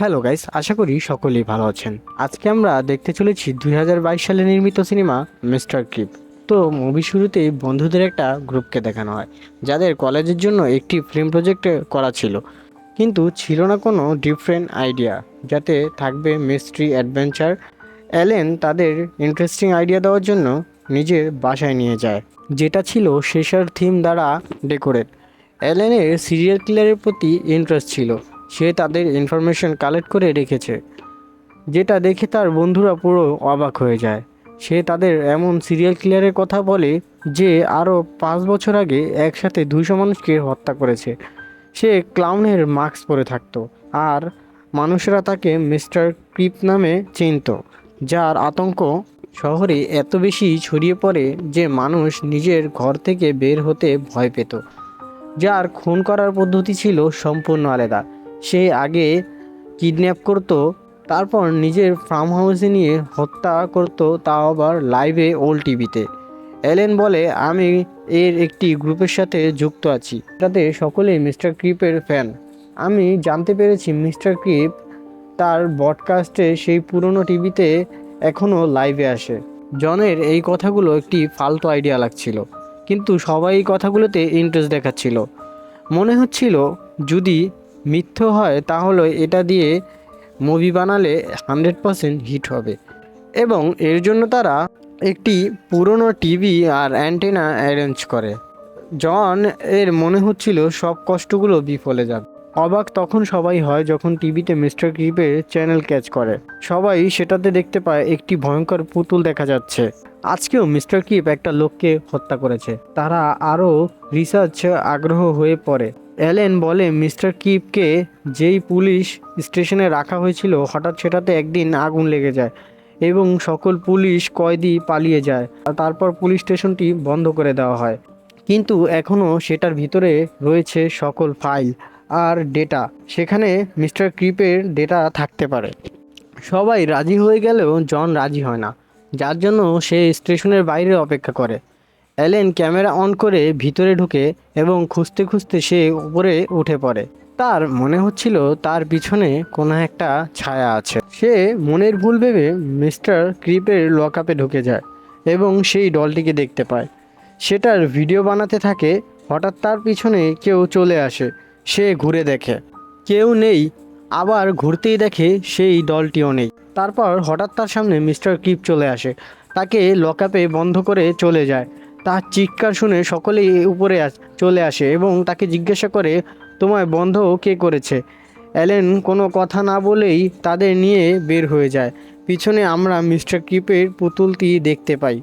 Hello guys, আশা করি সকলেই ভালো আছেন। আজকে আমরা দেখতে চলেছি 2022 সালে নির্মিত সিনেমা মিস্টার ক্রিপ। তো মুভি শুরুতেই বন্ধুদের একটা গ্রুপকে দেখানো হয়, যাদের কলেজের জন্য একটি ফিল্ম প্রজেক্ট করা ছিল, কিন্তু ছিল না কোনো ডিফারেন্ট আইডিয়া যাতে থাকবে মিস্ট্রি অ্যাডভেঞ্চার। অ্যালেন তাদের ইন্টারেস্টিং আইডিয়া দেওয়ার জন্য নিজের বাসায় নিয়ে যায়, যেটা ছিল শেষার থিম দ্বারা ডেকোরেট। অ্যালেনের সিরিয়াল কিলারের প্রতি ইন্টারেস্ট ছিল, সে তাদের ইনফরমেশন কালেক্ট করে রেখেছে, যেটা দেখে তার বন্ধুরা পুরো অবাক হয়ে যায়। সে তাদের এমন সিরিয়াল কিলারের কথা বলে যে আরও 5 বছর আগে একসাথে 200 মানুষকে হত্যা করেছে। সে ক্লাউনের মাস্ক পরে থাকতো, আর মানুষরা তাকে মিস্টার ক্রিপ নামে চিনত, যার আতঙ্ক শহরে এত বেশি ছড়িয়ে পড়ে যে মানুষ নিজের ঘর থেকে বের হতে ভয় পেত। যার খুন করার পদ্ধতি ছিল সম্পূর্ণ আলাদা। সে আগে কিডন্যাপ করত, তারপর নিজের ফার্ম হাউসে নিয়ে হত্যা করত, তাও আবার লাইভে ওল্ড টিভিতে। এলেন বলে, আমি এর একটি গ্রুপের সাথে যুক্ত আছি, তাতে সকলেই মিস্টার ক্রিপের ফ্যান। আমি জানতে পেরেছি মিস্টার ক্রিপ তার ব্রডকাস্টে সেই পুরনো টিভিতে এখনও লাইভে আসে। জনের এই কথাগুলো একটি ফালতু আইডিয়া লাগছিল, কিন্তু সবাই এই কথাগুলোতে ইন্টারেস্ট দেখাচ্ছিল। মনে হচ্ছিল যদি মিথ্যে হয় তাহলে এটা দিয়ে মুভি বানালে 100% হিট হবে, এবং এর জন্য তারা একটি পুরনো টিভি আর অ্যান্টেনা অ্যারেঞ্জ করে। জন এর মনে হচ্ছিল সব কষ্টগুলো বিফলে যাবে। অবাক তখন সবাই হয় যখন টিভিতে মিস্টার ক্রিপের চ্যানেল ক্যাচ করে। সবাই সেটাতে দেখতে পায় একটি ভয়ঙ্কর পুতুল দেখা যাচ্ছে। আজকেও মিস্টার ক্রিপ একটা লোককে হত্যা করেছে। তারা আরও রিসার্চ আগ্রহ হয়ে পড়ে। অ্যালেন বলে মিস্টার ক্রিপকে যেই পুলিশ স্টেশনে রাখা হয়েছিল, হঠাৎ সেটাতে একদিন আগুন লেগে যায় এবং সকল পুলিশ কয়েদি পালিয়ে যায়। আর তারপর পুলিশ স্টেশনটি বন্ধ করে দেওয়া হয়, কিন্তু এখনও সেটার ভিতরে রয়েছে সকল ফাইল আর ডেটা। সেখানে মিস্টার ক্রিপের ডেটা থাকতে পারে। সবাই রাজি হয়ে গেলেও জন রাজি হয় না, যার জন্য সে স্টেশনের বাইরে অপেক্ষা করে। অ্যালেন ক্যামেরা অন করে ভিতরে ঢুকে এবং খুঁজতে খুঁজতে সে উপরে উঠে পড়ে। তার মনে হচ্ছিল তার পিছনে কোনো একটা ছায়া আছে। সে মনের ভুল ভেবে মিস্টার ক্রিপের লকআপে ঢুকে যায় এবং সেই ডলটিকে দেখতে পায়। সেটার ভিডিও বানাতে থাকে। হঠাৎ তার পিছনে কেউ চলে আসে। সে ঘুরে দেখে কেউ নেই, আবার ঘুরতেই দেখে সেই ডলটিও নেই। তারপর হঠাৎ তার সামনে মিস্টার ক্রিপ চলে আসে, তাকে লকআপে বন্ধ করে চলে যায়। তার চিৎকার শুনে সকলেই উপরে চলে আসে এবং তাকে জিজ্ঞাসা করে, তোমায় বন্ধ কে করেছে? অ্যালেন কোনো কথা না বলেই তাদের নিয়ে বের হয়ে যায়। পিছনে আমরা মিস্টার ক্রিপের পুতুলটি দেখতে পাই।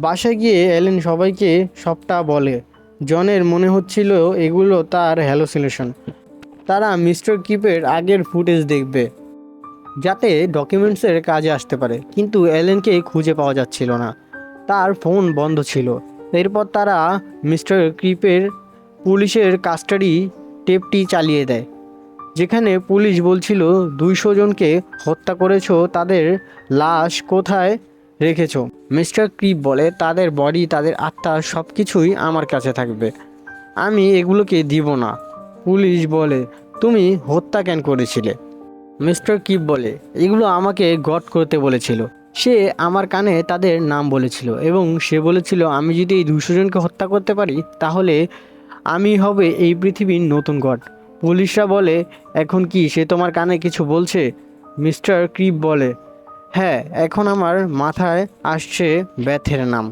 বাসায় গিয়ে অ্যালেন সবাইকে সবটা বলে। জনের মনে হচ্ছিল এগুলো তার হ্যালোসিনেশন। তারা মিস্টার ক্রিপের আগের ফুটেজ দেখবে, যাতে ডকুমেন্টসের কাজে আসতে পারে, কিন্তু অ্যালেনকে খুঁজে পাওয়া যাচ্ছিল না। তার ফোন বন্ধ ছিল। এরপর তারা মিস্টার ক্রিপের পুলিশের কাস্টাডি টেপটি চালিয়ে দেয়, যেখানে পুলিশ বলছিল 200 জনকে হত্যা করেছো, তাদের লাশ কোথায় রেখেছো? মিস্টার ক্রিপ বলে, তাদের বডি, তাদের আত্মা, সব কিছুই আমার কাছে থাকবে, আমি এগুলোকে দিব না। পুলিশ বলে, তুমি হত্যা কেন করেছিলে? মিস্টার কিপ বলে, এগুলো আমাকে গড করতে বলেছিল। সে আমার কানে তাদের নাম বলেছিল এবং সে বলেছিল আমি যদি এই 200 জনকে হত্যা করতে পারি তাহলে আমি হবে এই পৃথিবীর নতুন গড। পুলিশরা বলে, এখন কি সে তোমার কানে কিছু বলছে? মিস্টার ক্রিপ বলে, হ্যাঁ, এখন আমার মাথায় আসছে ব্যাথের নাম।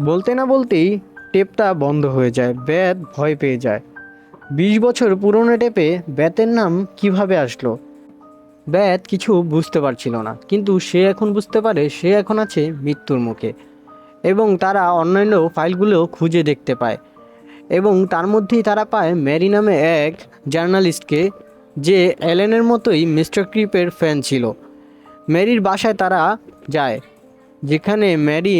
বলতে না বলতেই টেপটা বন্ধ হয়ে যায়। ব্যাথ ভয় পেয়ে যায়। 20 বছর পুরনো টেপে ব্যাথের নাম কিভাবে আসলো? ব্যাথ কিছু বুঝতে পারছিল না, কিন্তু সে এখন বুঝতে পারে সে এখন আছে মৃত্যুর মুখে। এবং তারা অন্যান্য ফাইলগুলো খুঁজে দেখতে পায়, এবং তার মধ্যেই তারা পায় ম্যারি নামে এক জার্নালিস্টকে, যে অ্যালেনের মতোই মিস্টার ক্রিপের ফ্যান ছিল। ম্যারির বাসায় তারা যায়, যেখানে ম্যারি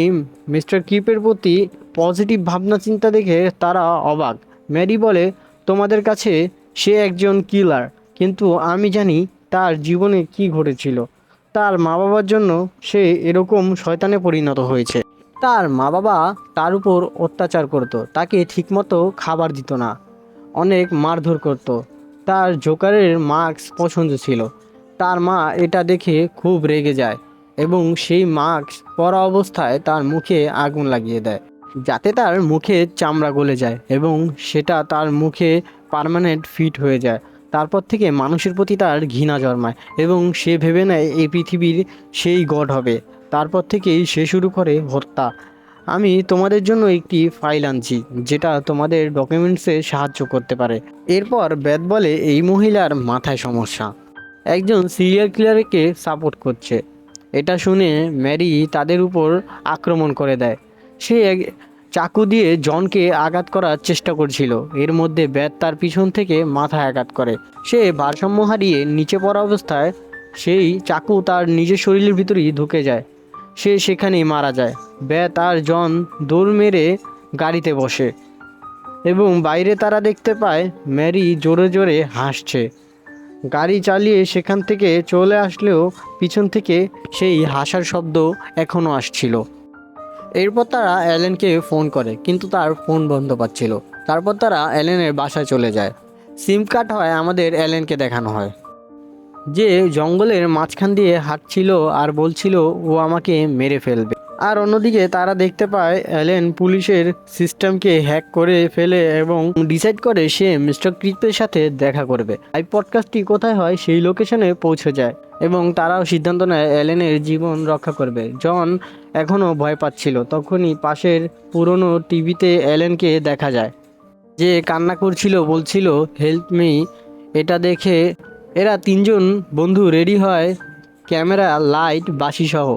মিস্টার ক্রিপের প্রতি পজিটিভ ভাবনা চিন্তা দেখে তারা অবাক। ম্যারি বলে, তোমাদের কাছে সে একজন কিলার, কিন্তু আমি জানি তার জীবনে কি ঘটেছিল। তার মা বাবার জন্য সে এরকম শয়তানে পরিণত হয়েছে। তার মা বাবা তার উপর অত্যাচার করত, তাকে ঠিকমতো খাবার দিত না, অনেক মারধর করত। তার জোকারের মাস্ক পছন্দ ছিল। তার মা এটা দেখে খুব রেগে যায় এবং সেই মাস্ক পরা অবস্থায় তার মুখে আগুন লাগিয়ে দেয়, যাতে তার মুখে চামড়া গলে যায় এবং সেটা তার মুখে পার্মানেন্ট ফিট হয়ে যায়। তারপর থেকে মানুষের প্রতি তার ঘৃণা জন্মায় এবং সে ভেবে নেয় এই পৃথিবীর সেই গড হবে। তারপর থেকেই সে শুরু করে হত্যা। আমি তোমাদের জন্য একটি ফাইল আনছি যেটা তোমাদের ডকুমেন্টসে সাহায্য করতে পারে। এরপর বেদ বলে এই মহিলার মাথায় সমস্যা, একজন সিরিয়াল কিলারকে সাপোর্ট করছে। এটা শুনে ম্যারি তাদের উপর আক্রমণ করে দেয়। সে চাকু দিয়ে জনকে আঘাত করার চেষ্টা করছিল। এর মধ্যে ব্যাট তার পিছন থেকে মাথায় আঘাত করে। সে ভারসাম্য হারিয়ে নিচে পড়া অবস্থায় সেই চাকু তার নিজের শরীরের ভিতরেই ঢুকে যায়। সে সেখানেই মারা যায়। ব্যাট আর জন দৌড় মেরে গাড়িতে বসে এবং বাইরে তারা দেখতে পায় ম্যারি জোরে জোরে হাসছে। গাড়ি চালিয়ে সেখান থেকে চলে আসলেও পিছন থেকে সেই হাসার শব্দ এখনও আসছিল। এরপর তারা অ্যালেনকে ফোন করে, কিন্তু তার ফোন বন্ধ পাচ্ছিল। তারপর তারা অ্যালেনের বাসায় চলে যায়। সিম কাট হয়, আমাদের অ্যালেনকে দেখানো হয় যে জঙ্গলের মাঝখান দিয়ে হাঁটছিল আর বলছিল ও আমাকে মেরে ফেলবে। আর অন্যদিকে তারা দেখতে পায় অ্যালেন পুলিশের সিস্টেমকে হ্যাক করে ফেলে এবং ডিসাইড করে সে মিস্টার ক্রিপের সাথে দেখা করবে। এই পডকাস্টটি কোথায় হয় সেই লোকেশনে পৌঁছে যায় এবং তারাও সিদ্ধান্ত নেয় অ্যালেনের জীবন রক্ষা করবে। জন এখনও ভয় পাচ্ছিল। তখনই পাশের পুরনো টিভিতে অ্যালেনকে দেখা যায়, যে কান্না করছিল, বলছিল হেল্প মি। এটা দেখে এরা তিনজন বন্ধু রেডি হয়, ক্যামেরা, লাইট, বাঁশি সহ,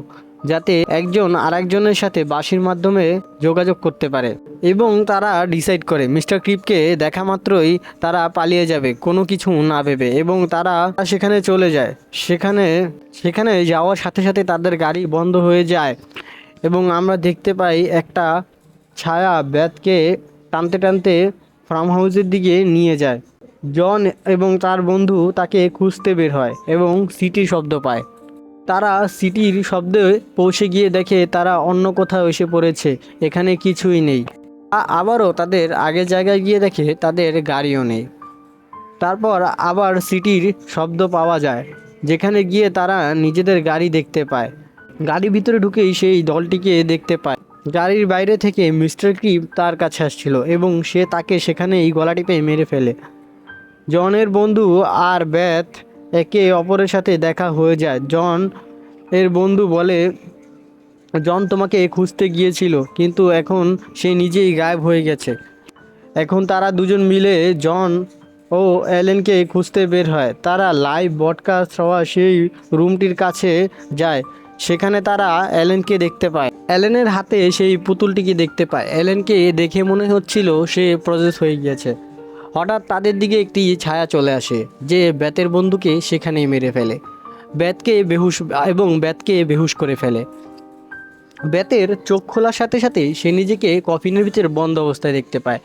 যাতে একজন আরেকজনের সাথে বাঁশির মাধ্যমে যোগাযোগ করতে পারে। এবং তারা ডিসাইড করে মিস্টার ক্রিপকে দেখা মাত্রই তারা পালিয়ে যাবে, কোনো কিছু না ভেবে, এবং তারা সেখানে চলে যায়। সেখানে যাওয়ার সাথে সাথে তাদের গাড়ি বন্ধ হয়ে যায় এবং আমরা দেখতে পাই একটা ছায়া ব্যাথকে টানতে টানতে ফার্ম হাউসের দিকে নিয়ে যায়। জন এবং তার বন্ধু তাকে খুঁজতে বের হয় এবং সিটির শব্দ পায়। তারা সিটির শব্দে পৌঁছে গিয়ে দেখে তারা অন্য কোথাও এসে পড়েছে, এখানে কিছুই নেই। আবারও তাদের আগের জায়গায় গিয়ে দেখে তাদের গাড়িও নেই। তারপর আবার সিটির শব্দ পাওয়া যায়, যেখানে গিয়ে তারা নিজেদের গাড়ি দেখতে পায়। গাড়ির ভিতরে ঢুকেই সেই দলটিকে দেখতে পায়। গাড়ির বাইরে থেকে মিস্টার ক্রিপ তার কাছে আসছিল এবং সে তাকে সেখানেই গলা টিপে মেরে ফেলে। জনের বন্ধু আর ব্যাথ একে অপরের সাথে দেখা হয়ে যায়। জন এর বন্ধু বলে, জন তোমাকে খুঁজতে গিয়েছিল, কিন্তু এখন সে নিজেই গায়েব হয়ে গেছে। এখন তারা দুজন মিলে জন ও অ্যালেনকে খুঁজতে বের হয়। তারা লাইভ ব্রডকাস্ট হওয়া সেই রুমটির কাছে যায়। সেখানে তারা অ্যালেনকে দেখতে পায়। অ্যালেনের হাতে সেই পুতুলটিকে দেখতে পায়। অ্যালেনকে দেখে মনে হচ্ছিল সে প্রসেস হয়ে গিয়েছে। হঠাৎ তাদের দিকে একটি ছায়া চলে আসে, যে ব্যাতের বন্ধুকে সেখানেই মেরে ফেলে। ব্যাতকে বেহুশ করে ফেলে। ব্যাতের চোখ খোলার সাথে সাথেই সে নিজেকে কফিনের ভিতরে বন্ধ অবস্থায় দেখতে পায়।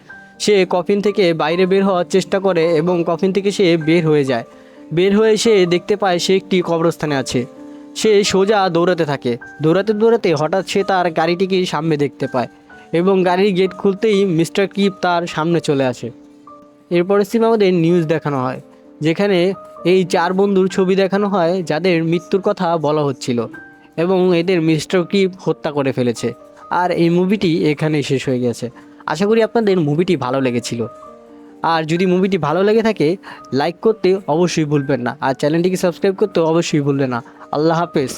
সে কফিন থেকে বাইরে বের হওয়ার চেষ্টা করে এবং কফিন থেকে সে বের হয়ে যায়। বের হয়ে সে দেখতে পায় সে একটি কবরস্থানে আছে। সে সোজা দৌড়াতে থাকে। দৌড়াতে দৌড়াতে হঠাৎ সে তার গাড়িটিকে সামনে দেখতে পায় এবং গাড়ির গেট খুলতেই মিস্টার ক্রিপ তার সামনে চলে আসে। এরপরে আমাদের নিউজ দেখানো হয়, যেখানে এই চার বন্ধুর ছবি দেখানো হয় যাদের মৃত্যুর কথা বলা হচ্ছিল এবং এদের মিস্টার ক্রিপ হত্যা করে ফেলেছে। আর এই মুভিটি এখানেই শেষ হয়ে গেছে। আশা করি আপনাদের মুভিটি ভালো লেগেছিল। আর যদি মুভিটি ভালো লেগে থাকে, লাইক করতে অবশ্যই ভুলবেন না, আর চ্যানেলটিকে সাবস্ক্রাইব করতে অবশ্যই ভুলবেন না। আল্লাহ হাফেজ।